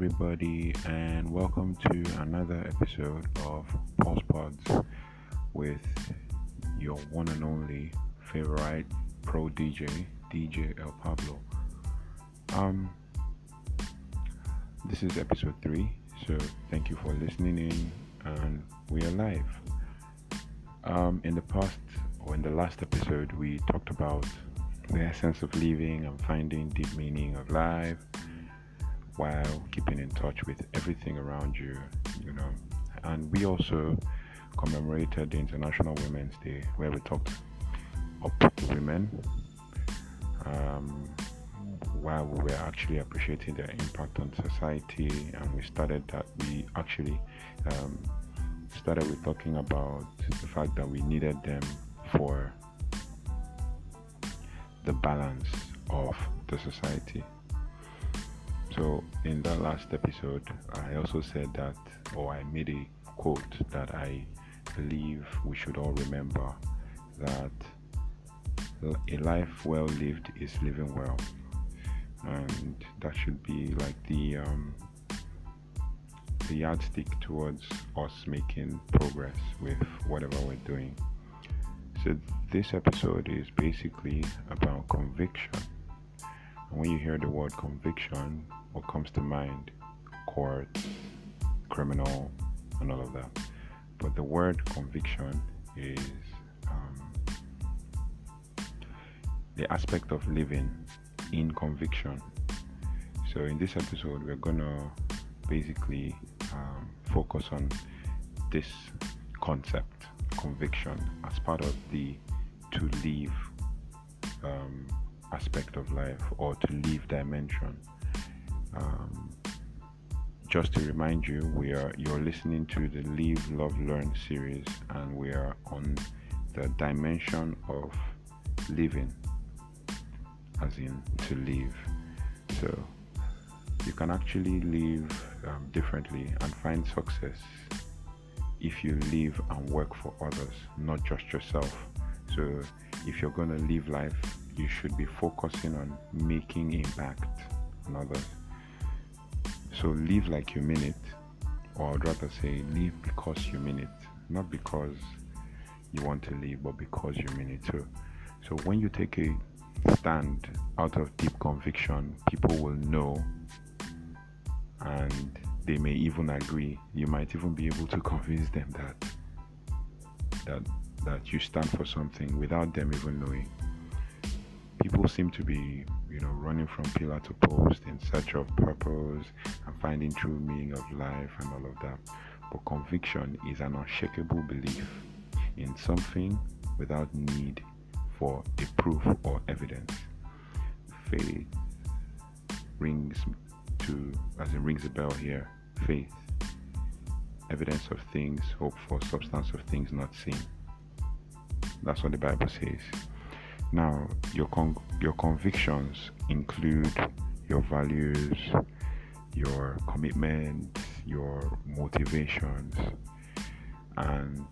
everybody, and welcome to another episode of Pulse Pods with your one and only favorite pro DJ El Pablo. Um, this is episode 3, so thank you for listening in, and we are live. In the past, or in the last episode, we talked about the essence of living and finding deep meaning of life while keeping in touch with everything around you. And we also commemorated the International Women's Day, where we talked up to women, while we were actually appreciating their impact on society. And we actually started with talking about the fact that we needed them for the balance of the society. So in that last episode, I also said that, or I made a quote that I believe we should all remember, that a life well lived is living well, and that should be like the yardstick towards us making progress with whatever we're doing. So this episode is basically about conviction. And when you hear the word conviction, what comes to mind? Court, criminal, and all of that. But the word conviction is the aspect of living in conviction. So in this episode, we're gonna basically focus on this concept, conviction, as part of the to live aspect of life, or to live dimension. Just to remind you, you're listening to the Live, Love, Learn series, and we are on the dimension of living, as in to live. So you can actually live differently and find success if you live and work for others, not just yourself. So if you're going to live life, you should be focusing on making impact on others. So live like you mean it, or I'd rather say live because you mean it, not because you want to live, but because you mean it too. So when you take a stand out of deep conviction, people will know, and they may even agree. You might even be able to convince them that you stand for something without them even knowing. People seem to be, running from pillar to post in search of purpose and finding true meaning of life and all of that. But conviction is an unshakable belief in something without need for a proof or evidence. Faith rings a bell here. Faith, evidence of things hoped for, substance of things not seen. That's what the Bible says. Now, your convictions include your values, your commitments, your motivations, and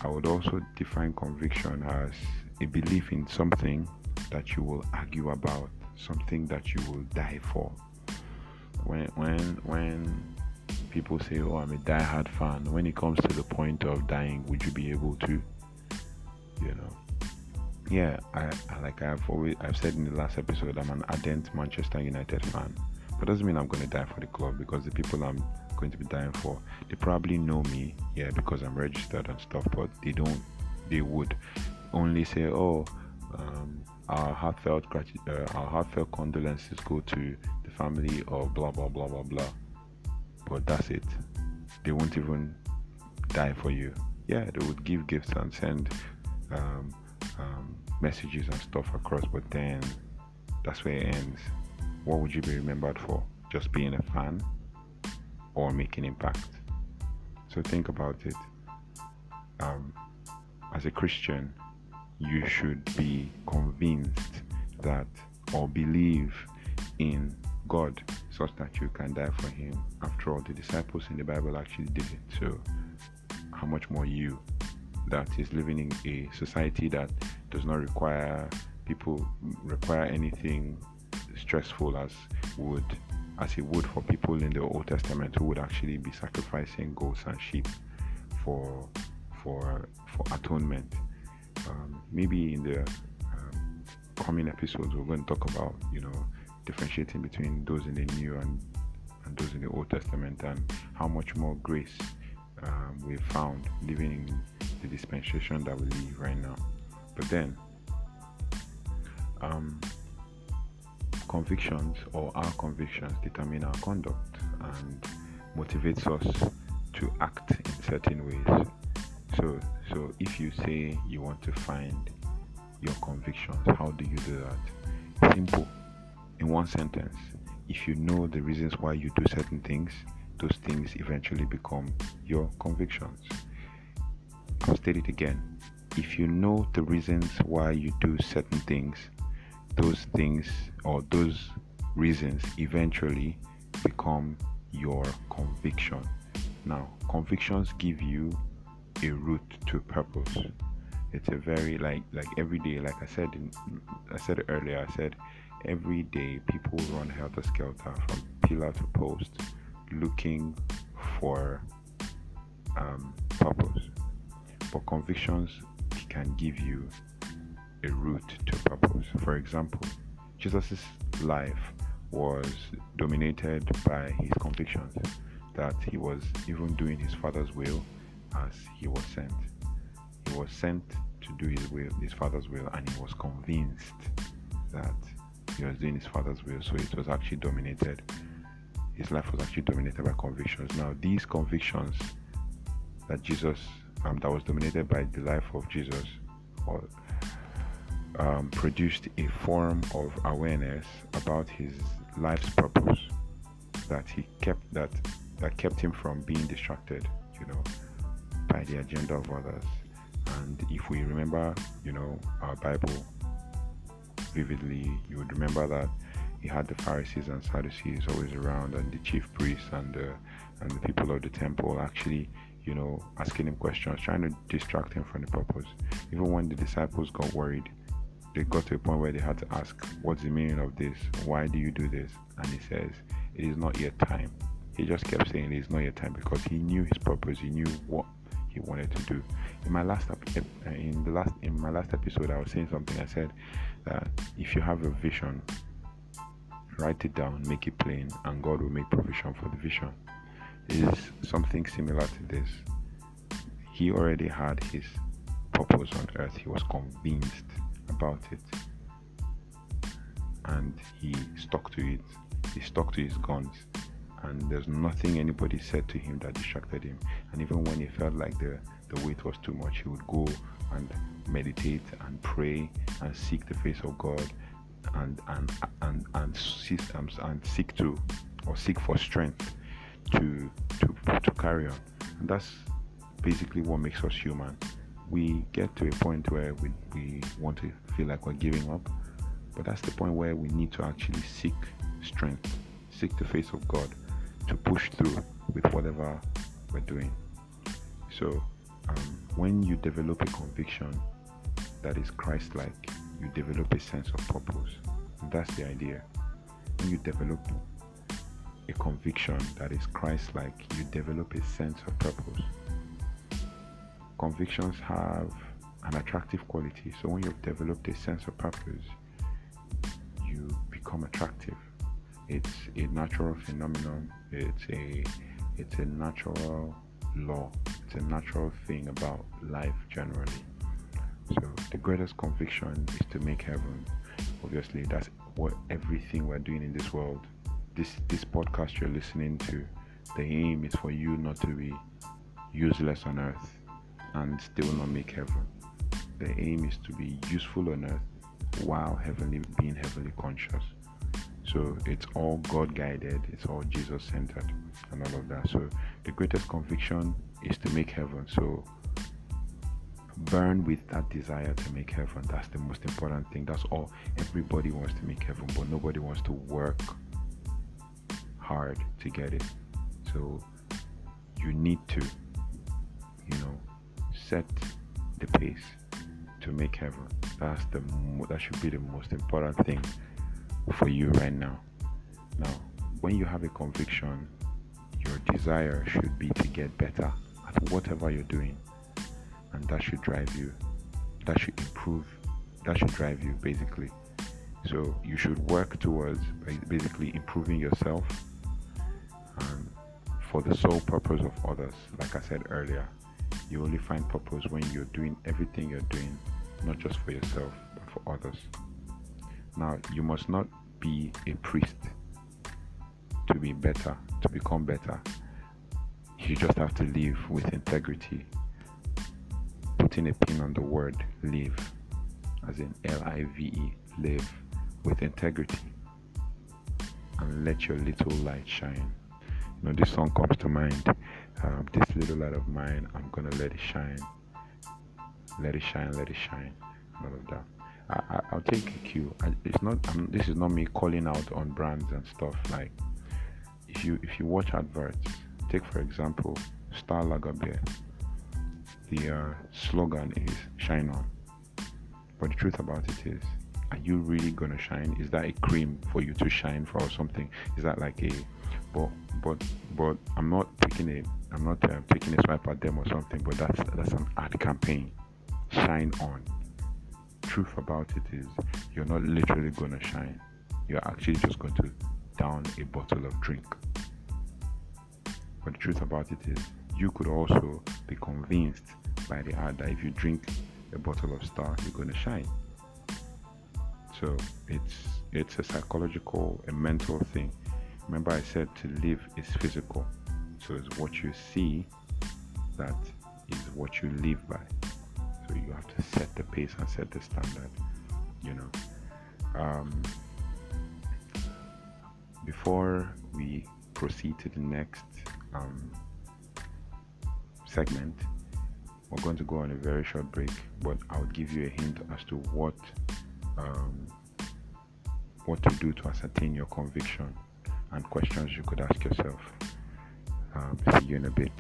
I would also define conviction as a belief in something that you will argue about, something that you will die for. When people say, "Oh, I'm a die-hard fan," when it comes to the point of dying, would you be able to, Yeah, I've said in the last episode, I'm an ardent Manchester United fan. But doesn't mean I'm going to die for the club, because the people I'm going to be dying for, they probably know me, because I'm registered and stuff, but they would only say, our heartfelt condolences go to the family of blah blah blah blah blah. But that's it. They won't even die for you. They would give gifts and send messages and stuff across, but then that's where it ends. What would you be remembered for? Just being a fan, or making impact? So think about it. As a Christian, you should be convinced that, or believe in God, such that you can die for Him. After all, the disciples in the Bible actually did it. So how much more you, that is living in a society that does not require anything stressful as would as he would for people in the Old Testament who would actually be sacrificing goats and sheep for for atonement. Maybe in the coming episodes we're going to talk about differentiating between those in the New and those in the Old Testament, and how much more grace we've found living in the dispensation that we live right now. But then convictions, or our convictions, determine our conduct and motivates us to act in certain ways. So if you say you want to find your convictions, how do you do that? Simple. In one sentence, if you know the reasons why you do certain things, those things eventually become your convictions. I'll state it again. If you know the reasons why you do certain things, those things or those reasons eventually become your conviction. Now, convictions give you a route to purpose. It's a very like every day, like I said earlier, I said every day people run helter skelter from pillar to post looking for purpose. But convictions can give you a route to purpose. For example, Jesus' life was dominated by his convictions that he was even doing his Father's will as he was sent. He was sent to do his Father's will, and he was convinced that he was doing his Father's will. So it was actually dominated. His life was actually dominated by convictions. Now, these convictions that that was dominated by the life of Jesus, produced a form of awareness about his life's purpose that kept him from being distracted, by the agenda of others. And if we remember, our Bible vividly, you would remember that he had the Pharisees and Sadducees always around, and the chief priests and the people of the temple actually, asking him questions, trying to distract him from the purpose. Even when the disciples got worried, they got to a point where they had to ask, what's the meaning of this? Why do you do this? And he says, it is not yet time. He just kept saying it is not yet time because he knew his purpose. He knew what he wanted to do. In my last episode, I was saying something. I said that if you have a vision, write it down, make it plain, and God will make provision for the vision. It is something similar to this. He already had his purpose on earth. He was convinced about it, and he stuck to it. He stuck to his guns, and there's nothing anybody said to him that distracted him. And even when he felt like the weight was too much, he would go and meditate and pray and seek the face of God and seek for strength to carry on. And that's basically what makes us human. We get to a point where we want to feel like we're giving up, but that's the point where we need to actually seek strength, seek the face of God to push through with whatever we're doing. So when you develop a conviction that is Christ-like, you develop a sense of purpose. And that's the idea. When you develop a conviction that is Christ-like, you develop a sense of purpose. Convictions have an attractive quality. So when you've developed a sense of purpose, you become attractive. It's a natural phenomenon. It's a natural law. It's a natural thing about life generally. So the greatest conviction is to make heaven. Obviously, that's what everything we're doing in this world. This podcast you're listening to, the aim is for you not to be useless on earth and still not make heaven. The aim is to be useful on earth while being heavenly conscious. So it's all God guided, it's all Jesus centered and all of that. So the greatest conviction is to make heaven. So burn with that desire to make heaven. That's the most important thing. That's all. Everybody wants to make heaven, but nobody wants to work hard to get it. So you need to set the pace to make heaven. That should be the most important thing for you right now. Now, when you have a conviction, your desire should be to get better at whatever you're doing, and that should drive you. That should improve. That should drive you basically. So you should work towards basically improving yourself, and for the sole purpose of others. Like I said earlier, you only find purpose when you're doing everything you're doing, not just for yourself, but for others. Now, you must not be a priest to be better, to become better. You just have to live with integrity. Putting a pin on the word live, as in Live, live with integrity, and let your little light shine. This song comes to mind. This little light of mine, I'm gonna let it shine. Let it shine, let it shine. All of that. I'll take a cue. This is not me calling out on brands and stuff. Like, if you watch adverts, take for example Star Lager beer. The slogan is "Shine on," but the truth about it is, are you really gonna shine? Is that a cream for you to shine for or something? Is that like a but I'm not taking a swipe at them or something. But that's an ad campaign. Shine on. Truth about it is, you're not literally gonna shine. You're actually just going to down a bottle of drink. But the truth about it is, you could also be convinced by the ad that if you drink a bottle of Star, you're going to shine. So it's a psychological, a mental thing. Remember, I said to live is physical. So it's what you see that is what you live by. So you have to set the pace and set the standard. Before we proceed to the next segment, we're going to go on a very short break, but I'll give you a hint as to what to do to ascertain your conviction, and questions you could ask yourself. See you in a bit.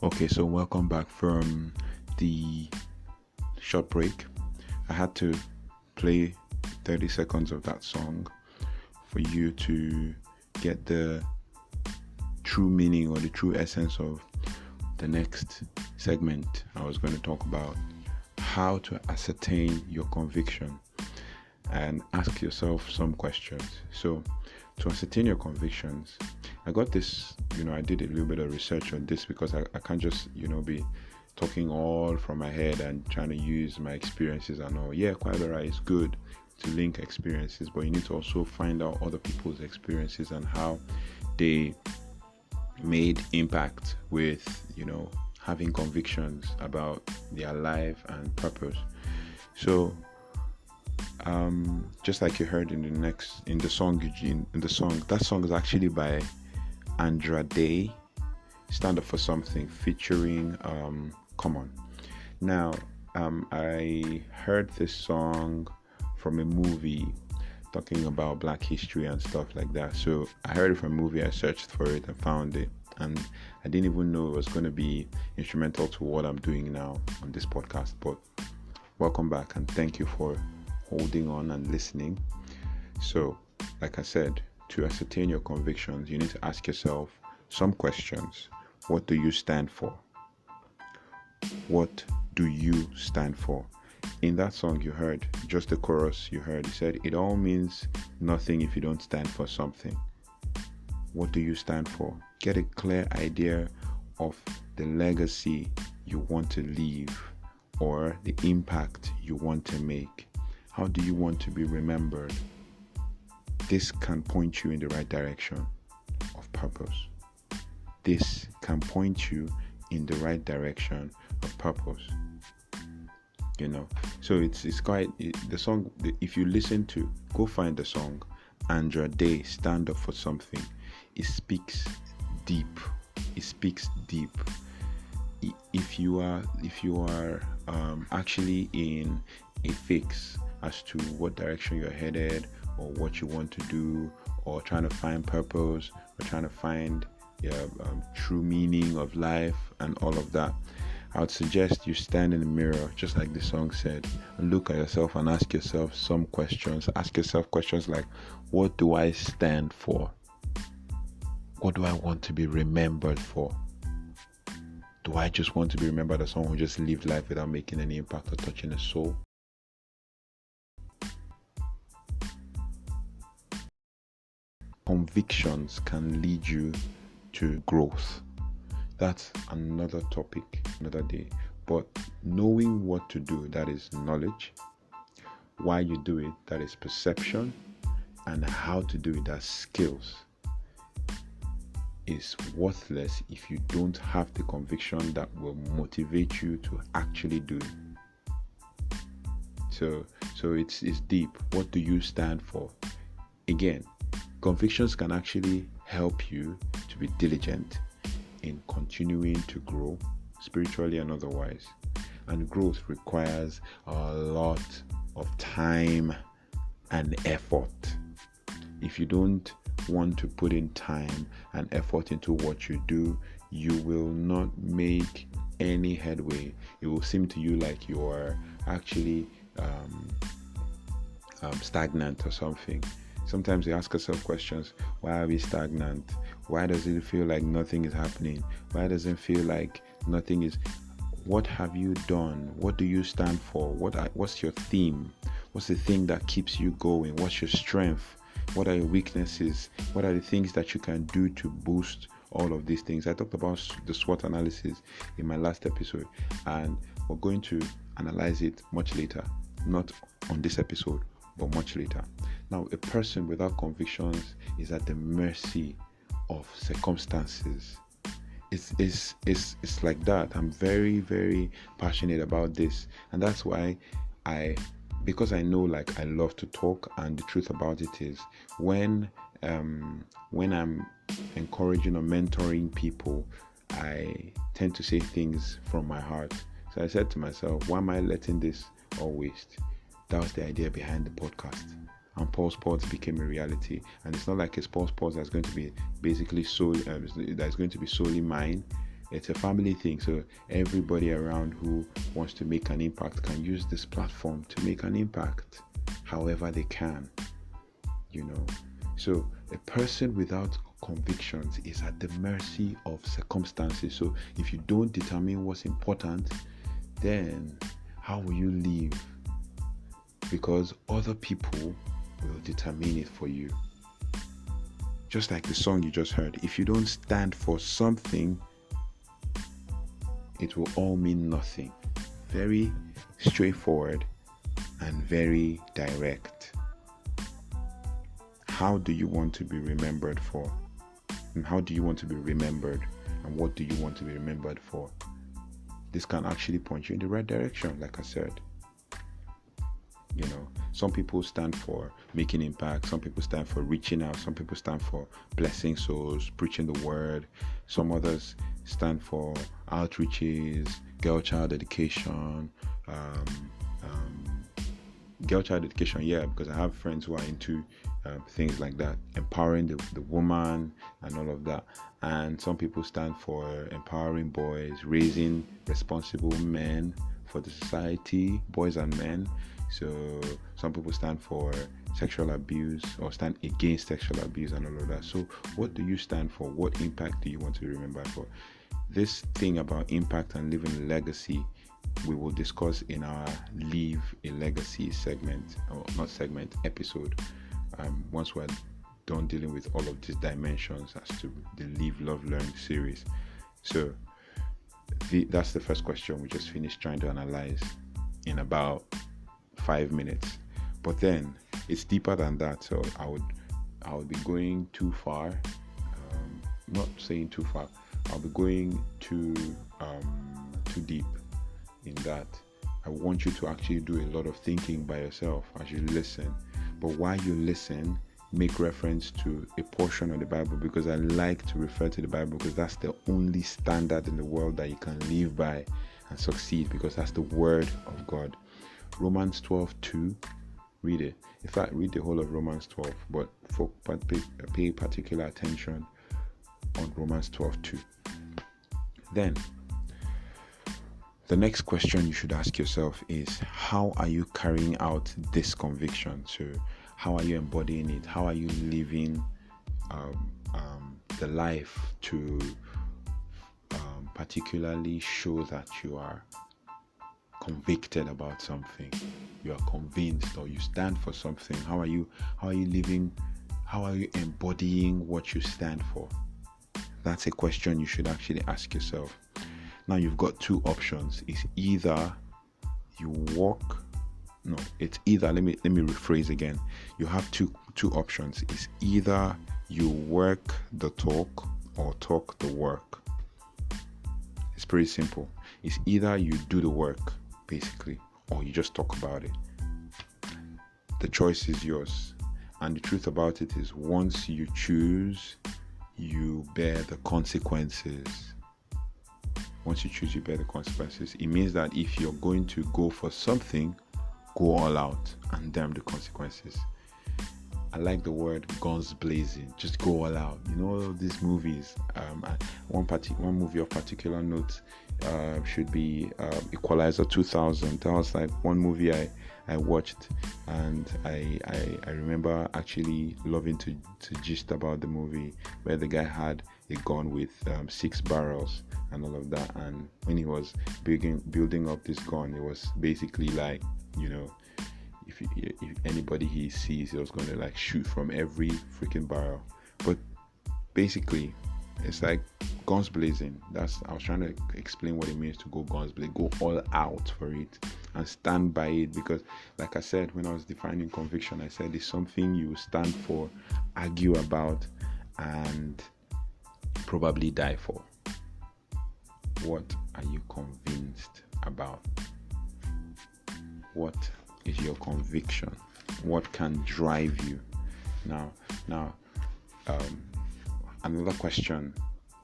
Okay, so welcome back from the short break. I had to play 30 seconds of that song for you to get the true meaning or the true essence of the next segment. I was going to talk about how to ascertain your conviction and ask yourself some questions. So, to ascertain your convictions, I got this, I did a little bit of research on this, because I can't just, be talking all from my head and trying to use my experiences and all. Yeah, quite alright, it's good to link experiences, but you need to also find out other people's experiences and how they made impact with, having convictions about their life and purpose. So, just like you heard in the song, Eugene, that song is actually by Andra Day, Stand Up For Something, featuring Common. Now, I heard this song from a movie talking about Black history and stuff like that. So I heard it from a movie, I searched for it and found it, and I didn't even know it was going to be instrumental to what I'm doing now on this podcast. But welcome back, and thank you for holding on and listening. So, like I said, to ascertain your convictions, you need to ask yourself some questions. What do you stand for? What do you stand for? In that song you heard, just the chorus you heard, he said, it all means nothing if you don't stand for something. What do you stand for? Get a clear idea of the legacy you want to leave or the impact you want to make. How do you want to be remembered? This can point you in the right direction of purpose. This can point you in the right direction of purpose. So it's quite the song. If you listen to, go find the song, Andra Day, Stand Up for Something. It speaks deep. If you are actually in a fix as to what direction you're headed or what you want to do, or trying to find purpose, or trying to find true meaning of life and all of that, I would suggest you stand in the mirror, just like the song said, and look at yourself and ask yourself some questions. Ask yourself questions like, what do I stand for? What do I want to be remembered for? Do I just want to be remembered as someone who just lived life without making any impact or touching a soul? Convictions can lead you to growth. That's another topic, another day. But knowing what to do, that is knowledge. Why you do it, that is perception. And how to do it, that's skills. Is worthless if you don't have the conviction that will motivate you to actually do it. So it's deep. What do you stand for? Again, convictions can actually help you to be diligent in continuing to grow spiritually and otherwise. And growth requires a lot of time and effort. If you don't want to put in time and effort into what you do, you will not make any headway. It will seem to you like you are actually stagnant or something. Sometimes we ask ourselves questions: why are we stagnant? Why does it feel like nothing is happening? Why does it feel like nothing is? What have you done? What do you stand for? What's your theme? What's the thing that keeps you going? What's your strength? What are your weaknesses? What are the things that you can do to boost all of these things? I talked about the SWOT analysis in my last episode, and we're going to analyze it much later. Not on this episode, but much later. Now, a person without convictions is at the mercy of circumstances. It's like that. I'm very, very passionate about this, and that's why because I know, like, I love to talk, and the truth about it is when I'm encouraging or mentoring people, I tend to say things from my heart. So I said to myself, why am I letting this all waste? That was the idea behind the podcast. And Pulse Pods became a reality. And it's not like a Pulse Pods that's going to be basically that's going to be solely mine. It's a family thing. So everybody around who wants to make an impact can use this platform to make an impact however they can. So a person without convictions is at the mercy of circumstances. So if you don't determine what's important, then how will you live? Because other people will determine it for you. Just like the song you just heard, if you don't stand for something, it will all mean nothing. Very straightforward and very direct. How do you want to be remembered for? And how do you want to be remembered? And what do you want to be remembered for? This can actually point you in the right direction, like I said. Some people stand for making impact. Some people stand for reaching out. Some people stand for blessing souls, preaching the word. Some others stand for outreaches, girl-child education. Girl-child education, yeah, because I have friends who are into things like that, empowering the woman and all of that. And some people stand for empowering boys, raising responsible men for the society, boys and men. So some people stand for sexual abuse or stand against sexual abuse and all of that. So what do you stand for? What impact do you want to be remembered for? This thing about impact and leaving a legacy we will discuss in our Leave a Legacy segment, or not segment, episode, once we're done dealing with all of these dimensions as to the Live, Love, Learn series. So that's the first question we just finished trying to analyze in about 5 minutes. But then it's deeper than that, so I would be going too far. Not saying too far. I'll be going too deep in that. I want you to actually do a lot of thinking by yourself as you listen. But while you listen, make reference to a portion of the Bible, because I like to refer to the Bible because that's the only standard in the world that you can live by and succeed, because that's the word of God. Romans 12:2, read it. In fact, read the whole of Romans 12, but pay particular attention on Romans 12:2. Then the next question you should ask yourself is, how are you carrying out this conviction? So how are you embodying it? How are you living the life to particularly show that you are convicted about something, you are convinced, or you stand for something? How are you living? How are you embodying what you stand for? That's a question you should actually ask yourself. Now you've got two options. It's either you walk. No, it's either. Let me rephrase again. You have two options. It's either you work the talk or talk the work. It's pretty simple. It's either you do the work, basically, or you just talk about it. The choice is yours. And the truth about it is, once you choose, you bear the consequences. Once you choose, you bear the consequences. It means that if you're going to go for something, go all out and damn the consequences. I like the word guns blazing. Just go all out. You know, these movies. One movie of particular note should be Equalizer 2000. That was like one movie I watched, and I remember actually loving to gist about the movie, where the guy had a gun with 6 barrels and all of that, and when he was building up this gun, it was basically like, you know, if anybody he sees, he was going to like shoot from every freaking barrel. But basically, it's like guns blazing. I was trying to explain what it means to go guns blazing. Go all out for it and stand by it, because like I said, when I was defining conviction, I said it's something you stand for, argue about, and probably die for. What are you convinced about? What is your conviction? What can drive you? Now, another question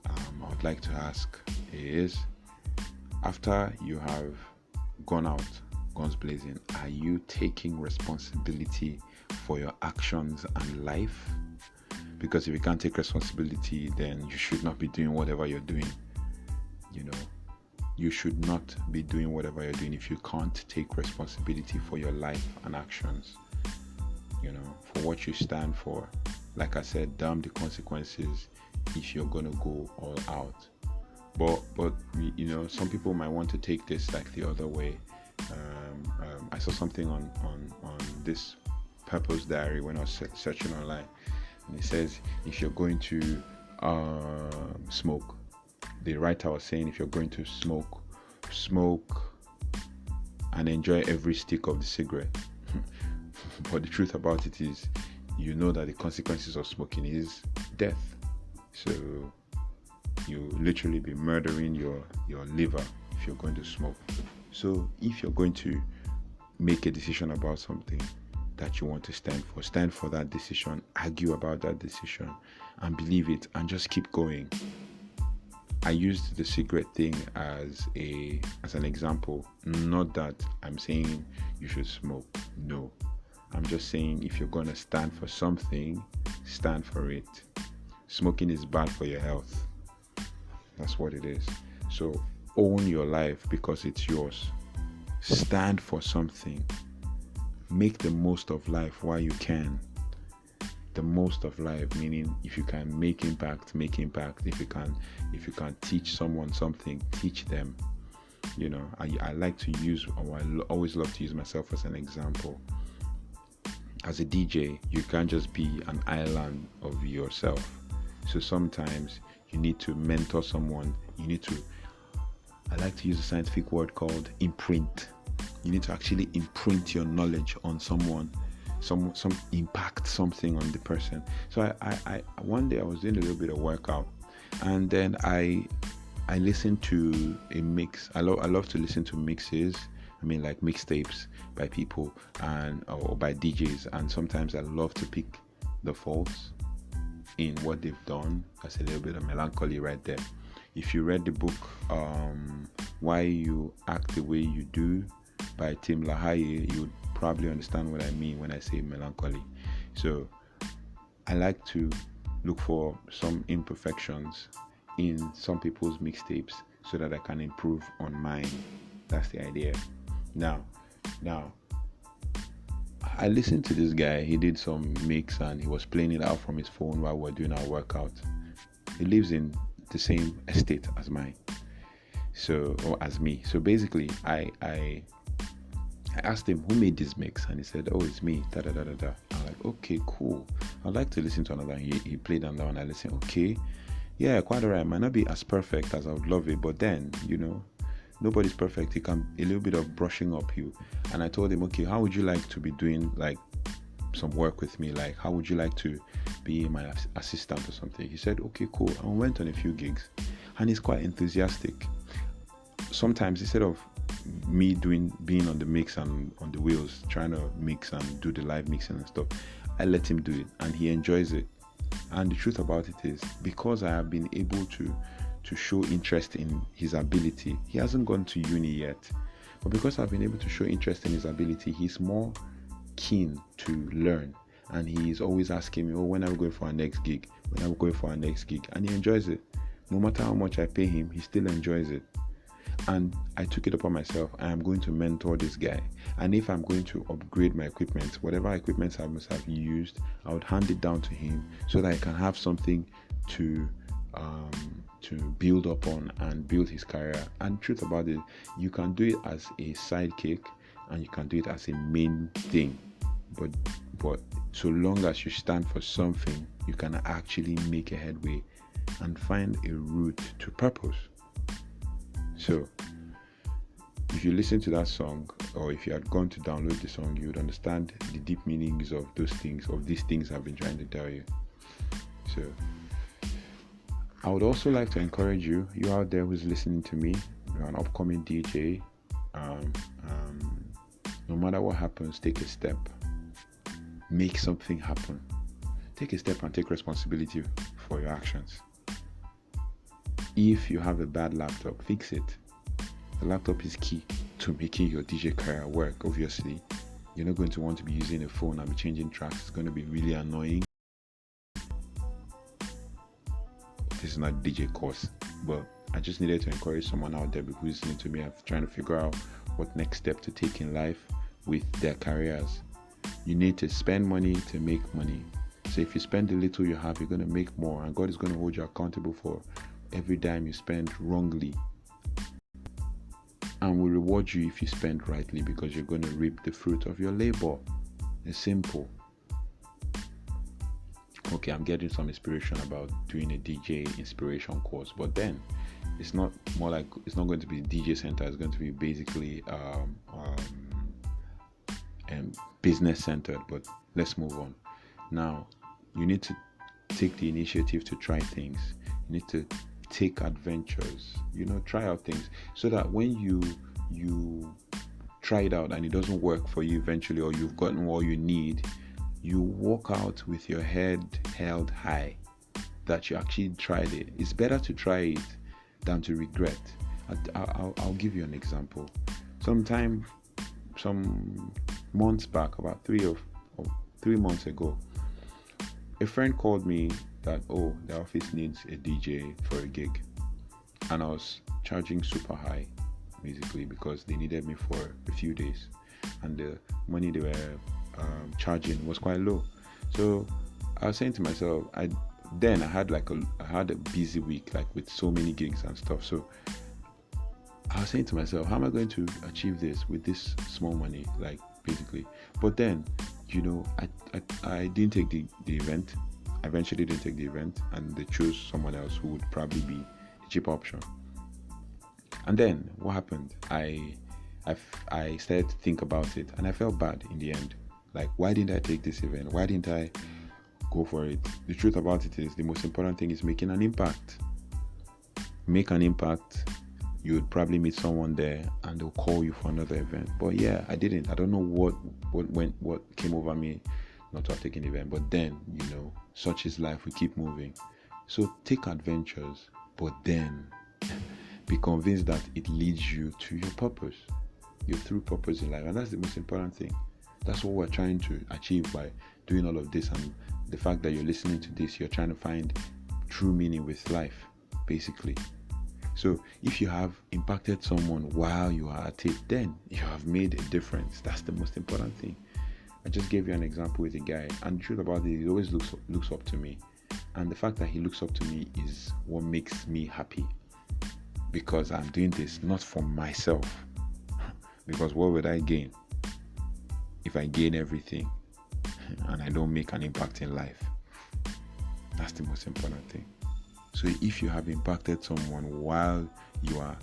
I would like to ask is, after you have gone out guns blazing, are you taking responsibility for your actions and life? Because if you can't take responsibility, then you should not be doing whatever you're doing. You know, you should not be doing whatever you're doing if you can't take responsibility for your life and actions, you know, for what you stand for. Like I said, damn the consequences if you're gonna go all out. But you know, some people might want to take this like the other way. I saw something on this Purpose Diary when I was searching online, and it says, if you're going to smoke, the writer was saying, if you're going to smoke and enjoy every stick of the cigarette. But the truth about it is, you know that the consequences of smoking is death. So you literally be murdering your liver if you're going to smoke. So if you're going to make a decision about something that you want to stand for that decision, argue about that decision, and believe it, and just keep going. I used the cigarette thing as an example. Not that I'm saying you should smoke. No. I'm just saying, if you're going to stand for something, stand for it. Smoking is bad for your health. That's what it is. So own your life because it's yours. Stand for something. Make the most of life while you can. The most of life, meaning if you can make impact, make impact. If you can teach someone something, teach them. I like to use, or always love to use myself as an example. As a DJ, you can't just be an island of yourself. So sometimes you need to mentor someone. I like to use a scientific word called imprint. You need to actually imprint your knowledge on someone, some impact something on the person. So I one day I was doing a little bit of workout, and then I listened to a mix. I love to listen to mixes. I mean, like mixtapes by people or by DJs, and sometimes I love to pick the faults in what they've done. That's a little bit of melancholy right there. If you read the book Why You Act the Way You Do by Tim LaHaye, you would probably understand what I mean when I say melancholy. So I like to look for some imperfections in some people's mixtapes so that I can improve on mine. That's the idea. Now I listened to this guy. He did some mix and he was playing it out from his phone while we're doing our workout. He lives in the same estate as mine, or as me. So basically, I asked him who made this mix, and he said, "Oh, it's me." Da da da da da. I'm like, "Okay, cool. I'd like to listen to another." He played another one. I listened. Okay, yeah, quite alright. Might not be as perfect as I would love it, but then nobody's perfect. He can a little bit of brushing up you. And I told him, okay, how would you like to be doing like some work with me? Like, how would you like to be my assistant or something? He said, okay, cool. And we went on a few gigs, and he's quite enthusiastic. Sometimes instead of me being on the mix and on the wheels, trying to mix and do the live mixing and stuff, I let him do it, and he enjoys it. And the truth about it is, because I have been able to show interest in his ability, he hasn't gone to uni yet, but because I've been able to show interest in his ability, he's more keen to learn, and he's always asking me, oh, when are we going for our next gig? When are we going for our next gig? And he enjoys it. No matter how much I pay him, he still enjoys it. And I took it upon myself. I am going to mentor this guy, and if I'm going to upgrade my equipment, whatever equipment I must have used, I would hand it down to him so that I can have something to build up on and build his career. And the truth about it, you can do it as a sidekick and you can do it as a main thing, but so long as you stand for something, you can actually make a headway and find a route to purpose. So if you listen to that song, or if you had gone to download the song, you would understand the deep meanings of these things I've been trying to tell you. So I would also like to encourage you out there who's listening to me, you're an upcoming DJ. No matter what happens, take a step. Make something happen. Take a step and take responsibility for your actions. If you have a bad laptop, fix it. The laptop is key to making your DJ career work. Obviously, you're not going to want to be using a phone and be changing tracks. It's going to be really annoying. This is not a DJ course, but I just needed to encourage someone out there who's listening to me, trying to figure out what next step to take in life with their careers. You need to spend money to make money. So if you spend the little you have, you're going to make more, and God is going to hold you accountable for every dime you spend wrongly, and will reward you if you spend rightly, because you're going to reap the fruit of your labor. It's simple. Okay, I'm getting some inspiration about doing a DJ inspiration course, but then it's not going to be DJ center. It's going to be basically business centered. But let's move on. Now, you need to take the initiative to try things. You need to take adventures. Try out things, so that when you try it out and it doesn't work for you eventually, or you've gotten all you need, you walk out with your head held high that you actually tried it. It's better to try it than to regret. I'll give you an example. Some months back, about 3 months ago, a friend called me that, the office needs a DJ for a gig, and I was charging super high, basically, because they needed me for a few days, and the money they were charging was quite low. So I was saying to myself, I had a busy week, like with so many gigs and stuff. So I was saying to myself, how am I going to achieve this with this small money, like basically? But then, I didn't take the event. I eventually didn't take the event, and they chose someone else who would probably be a cheaper option. And then what happened? I started to think about it, and I felt bad in the end. Like, why didn't I take this event? Why didn't I go for it? The truth about it is, the most important thing is making an impact. Make an impact. You would probably meet someone there, and they'll call you for another event. But yeah, I didn't. I don't know what came over me not to have taken the event. But then, such is life. We keep moving. So take adventures, but then be convinced that it leads you to your purpose, your true purpose in life. And that's the most important thing. That's what we're trying to achieve by doing all of this. And the fact that you're listening to this, you're trying to find true meaning with life, basically. So if you have impacted someone while you are at it, then you have made a difference. That's the most important thing. I just gave you an example with a guy, and the truth about it, he always looks up to me. And the fact that he looks up to me is what makes me happy, because I'm doing this not for myself. Because what would I gain if I gain everything and I don't make an impact in life? That's the most important thing. So if you have impacted someone while you are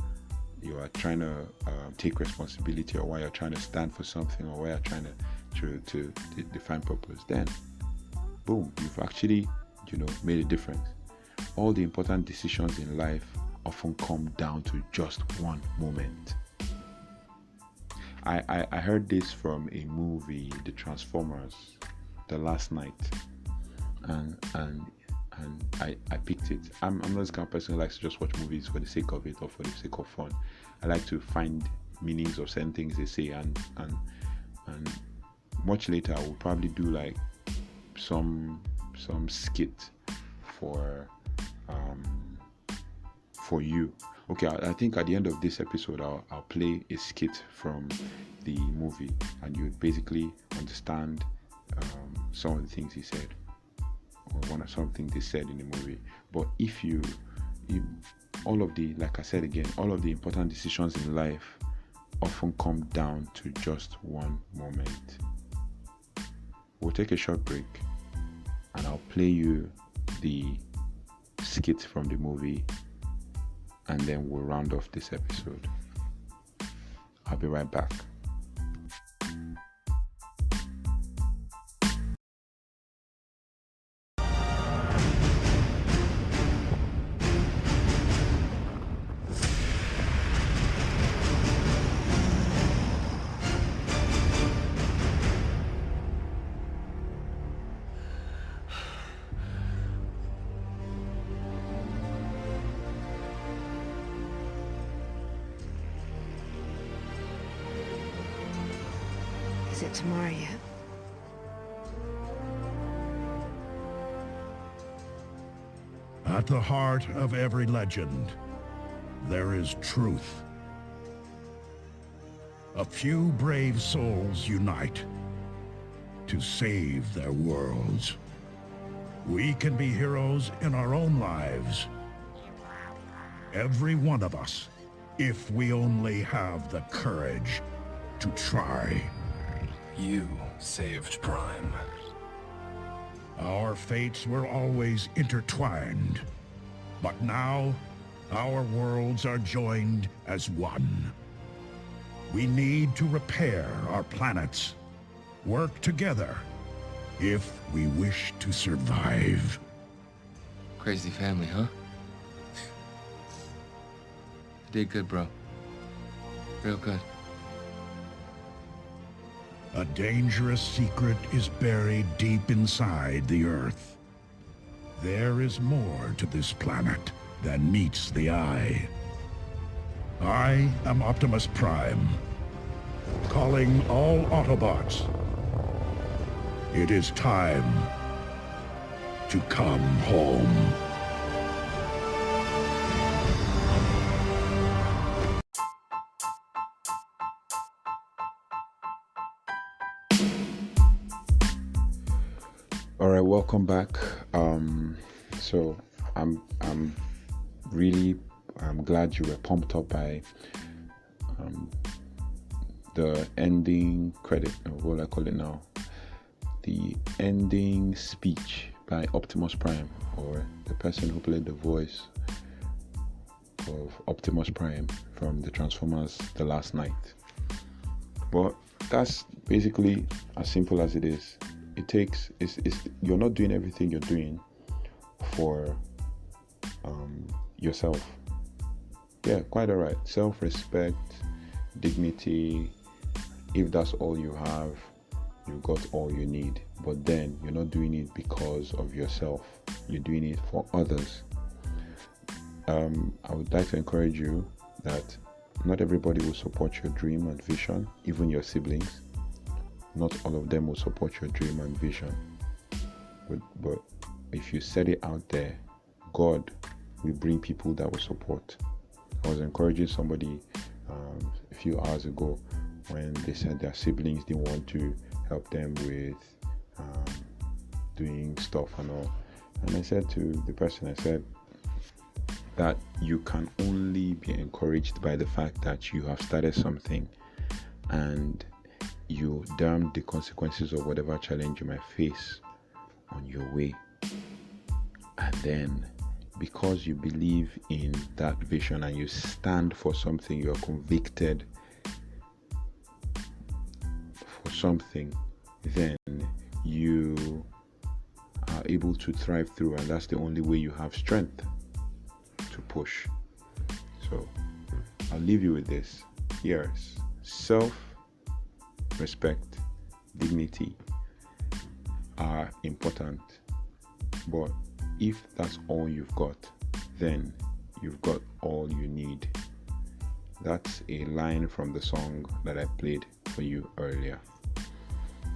trying to take responsibility, or while you're trying to stand for something, or while you're trying to define purpose, then boom, you've actually made a difference. All the important decisions in life often come down to just one moment. I heard this from a movie, The Transformers, the last night, and I picked it. I'm not the kind of person who likes to just watch movies for the sake of it or for the sake of fun. I like to find meanings of certain things they say, and much later I will probably do like some skit for you. Okay, I think at the end of this episode I'll play a skit from the movie, and you would basically understand some of the things he said, or something they said in the movie. But if like I said again, all of the important decisions in life often come down to just one moment. We'll take a short break, and I'll play you the skit from the movie, and then we'll round off this episode. I'll be right back. Is it tomorrow yet? At the heart of every legend, there is truth. A few brave souls unite to save their worlds. We can be heroes in our own lives. Every one of us, if we only have the courage to try. You saved Prime. Our fates were always intertwined, but now our worlds are joined as one. We need to repair our planets, work together, if we wish to survive. Crazy family, huh? You did good, bro. Real good. A dangerous secret is buried deep inside the Earth. There is more to this planet than meets the eye. I am Optimus Prime, calling all Autobots. It is time to come home. All right, welcome back. So I'm glad you were pumped up by the ending credit, or what I call it now, the ending speech by Optimus Prime, or the person who played the voice of Optimus Prime from the Transformers The Last Knight. But that's basically as simple as it is. You're not doing everything you're doing for yourself. Yeah, quite alright. Self-respect, dignity. If that's all you have, you've got all you need. But then you're not doing it because of yourself. You're doing it for others. I would like to encourage you that not everybody will support your dream and vision, even your siblings. Not all of them will support your dream and vision. But if you set it out there, God will bring people that will support. I was encouraging somebody a few hours ago when they said their siblings didn't want to help them with doing stuff and all. And I said to the person, I said that you can only be encouraged by the fact that you have started something and you damn the consequences of whatever challenge you might face on your way. And then because you believe in that vision and you stand for something, you're convicted for something, then you are able to thrive through, and that's the only way you have strength to push. So I'll leave you with this. Yes, self-respect, dignity are important, but if that's all you've got, then you've got all you need. That's a line from the song that I played for you earlier.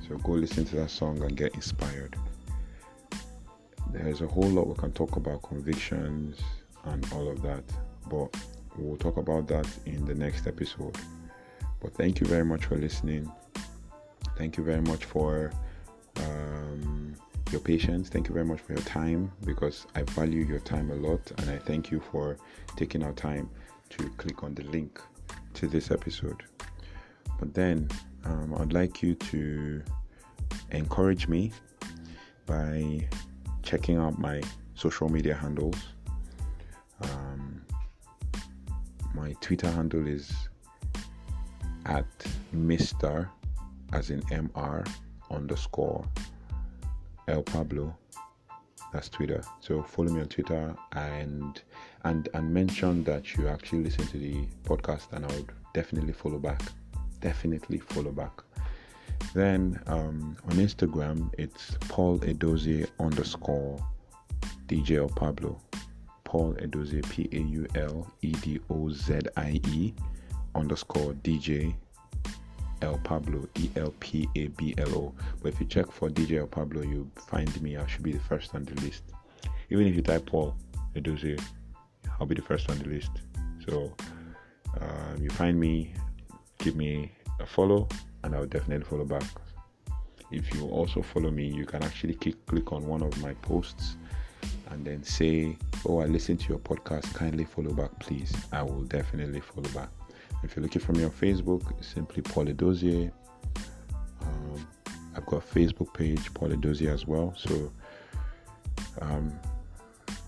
So go listen to that song and get inspired. There's a whole lot we can talk about, convictions and all of that, but we'll talk about that in the next episode. But thank you very much for listening. Thank you very much for your patience. Thank you very much for your time, because I value your time a lot, and I thank you for taking our time to click on the link to this episode. But then I'd like you to encourage me by checking out my social media handles. My Twitter handle is at Mr. as in MR _ El Pablo. That's Twitter. So follow me on Twitter and mention that you actually listen to the podcast, and I would definitely follow back. Then on Instagram, it's Paul Edozie _ DJ El Pablo. Paul Edozie, PAULEDOZIE _ DJ El Pablo, ELPABLO. But if you check for DJ El Pablo, you find me. I should be the first on the list. Even if you type Paul Edozie, I'll be the first on the list. So you find me, give me a follow, and I'll definitely follow back. If you also follow me, you can actually click on one of my posts and then say, oh, I listened to your podcast, kindly follow back, please. I will definitely follow back. If you're looking for me on Facebook, simply Paul Edozie. I've got a Facebook page, Paul Edozie, as well. So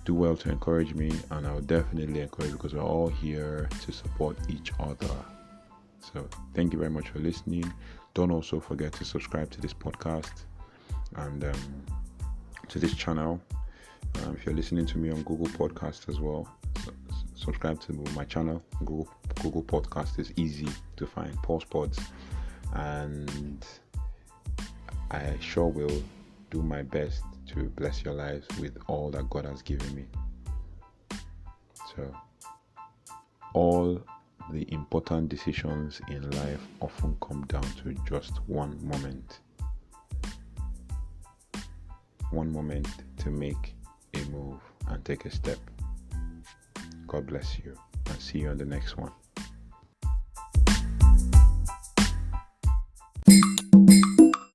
do well to encourage me, and I'll definitely encourage you, because we're all here to support each other. So thank you very much for listening. Don't also forget to subscribe to this podcast and to this channel. If you're listening to me on Google Podcast as well, subscribe to my channel. Google Podcast is easy to find, Pulse Pods, and I sure will do my best to bless your lives with all that God has given me. So all the important decisions in life often come down to just one moment to make a move and take a step. God bless you, and see you on the next one.